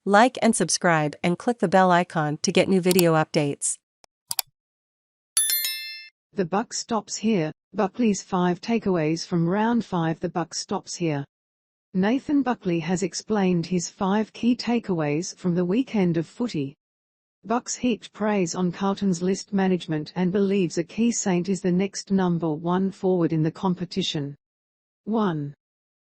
Like and subscribe and click the bell icon to get new video updates. The buck stops here. Buckley's 5 takeaways from round 5. The buck stops here. Nathan Buckley has explained his 5 key takeaways from the weekend of footy. Bucks heaped praise on Carlton's list management and believes a key saint is the next number 1 forward in the competition. 1.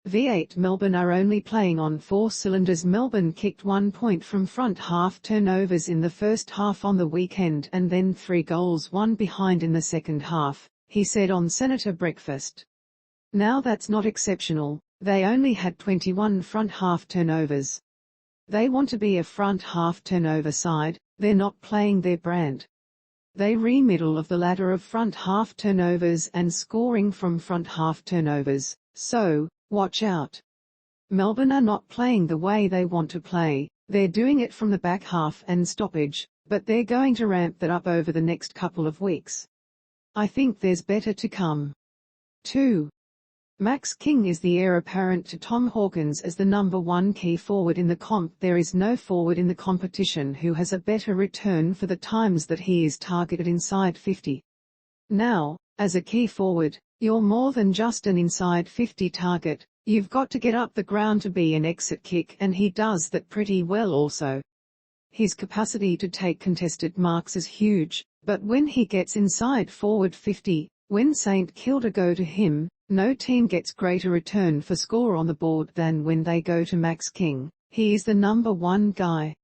V8 Melbourne are only playing on 4 cylinders. Melbourne kicked 1 point from front half turnovers in the first half on the weekend and then 3 goals 1 behind in the second half, he said on SEN Breakfast. Now that's not exceptional, they only had 21 front half turnovers. They want to be a front half turnover side, they're not playing their brand. They middle of the ladder of front half turnovers and scoring from front half turnovers, so watch out. Melbourne are not playing the way they want to play, they're doing it from the back half and stoppage, but they're going to ramp that up over the next couple of weeks. I think there's better to come. 2. Max King is the heir apparent to Tom Hawkins as the number 1 key forward in the comp. There is no forward in the competition who has a better return for the times that he is targeted inside 50. Now, as a key forward, you're more than just an inside 50 target, you've got to get up the ground to be an exit kick, and he does that pretty well also. His capacity to take contested marks is huge, but when he gets inside forward 50, when St Kilda go to him, no team gets greater return for score on the board than when they go to Max King. He is the number 1 guy.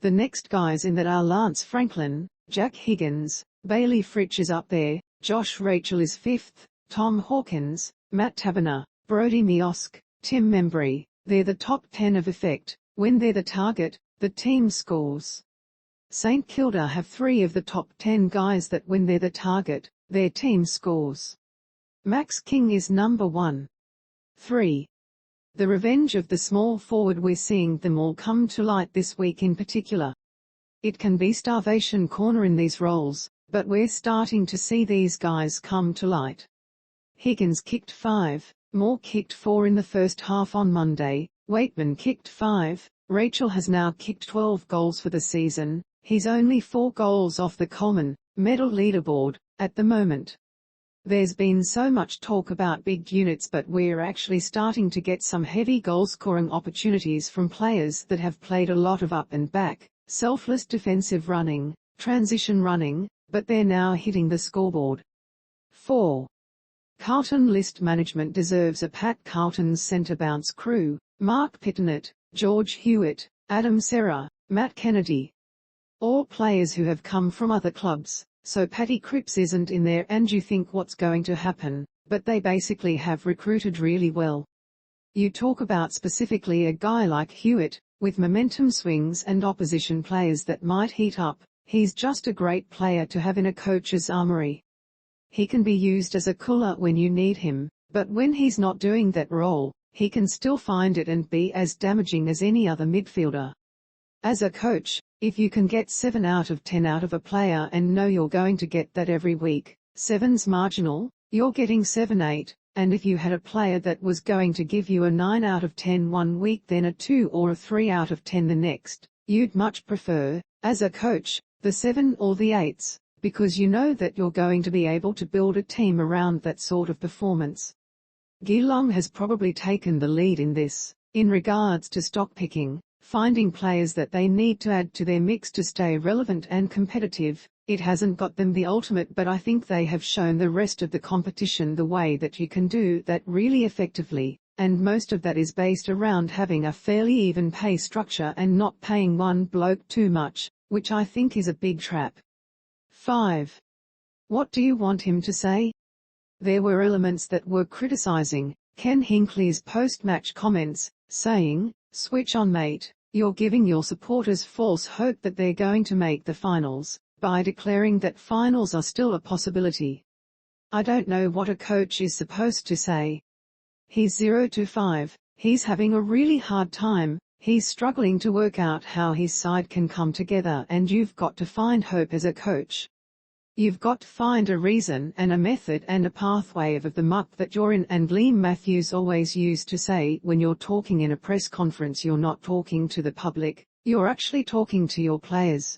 The next guys in that are Lance Franklin, Jack Higgins, Bayley Fritsch is up there, Josh Rachele is 5th, Tom Hawkins, Matt Taberner, Brody Mihocek, Tim Membrey. They're the top 10 of effect. When they're the target, the team scores. St Kilda have 3 of the top 10 guys that when they're the target, their team scores. Max King is number 1. 3. The revenge of the small forward. We're seeing them all come to light this week in particular. It can be starvation corner in these roles, but we're starting to see these guys come to light. Higgins kicked 5, Moore kicked 4 in the first half on Monday, Weightman kicked 5, Rachele has now kicked 12 goals for the season, he's only 4 goals off the Coleman medal leaderboard at the moment. There's been so much talk about big units, but we're actually starting to get some heavy goal-scoring opportunities from players that have played a lot of up and back, selfless defensive running, transition running, but they're now hitting the scoreboard. 4. Carlton list management deserves a pat. Carlton's centre bounce crew, Marc Pittonet, George Hewett, Adam Cerra, Matt Kennedy. All players who have come from other clubs. So Patty Cripps isn't in there and you think what's going to happen, but they basically have recruited really well. You talk about specifically a guy like Hewett, with momentum swings and opposition players that might heat up, he's just a great player to have in a coach's armoury. He can be used as a cooler when you need him, but when he's not doing that role, he can still find it and be as damaging as any other midfielder. As a coach, if you can get 7 out of 10 out of a player and know you're going to get that every week, 7's marginal, you're getting 7-8, and if you had a player that was going to give you a 9 out of 10 one week then a 2 or a 3 out of 10 the next, you'd much prefer, as a coach, the 7 or the 8s, because you know that you're going to be able to build a team around that sort of performance. Geelong has probably taken the lead in this, in regards to stock picking. Finding players that they need to add to their mix to stay relevant and competitive. It hasn't got them the ultimate, but I think they have shown the rest of the competition the way that you can do that really effectively, and most of that is based around having a fairly even pay structure and not paying one bloke too much, which I think is a big trap. 5. What do you want him to say? There were elements that were criticizing Ken Hinkley's post-match comments, saying, "Switch on mate, you're giving your supporters false hope that they're going to make the finals, by declaring that finals are still a possibility." I don't know what a coach is supposed to say. He's 0-5, he's having a really hard time, he's struggling to work out how his side can come together, and you've got to find hope as a coach. You've got to find a reason and a method and a pathway of the muck that you're in, and Liam Matthews always used to say, when you're talking in a press conference, you're not talking to the public, you're actually talking to your players.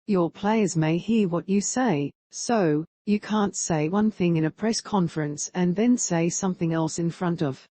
Your players may hear what you say, so you can't say one thing in a press conference and then say something else in front of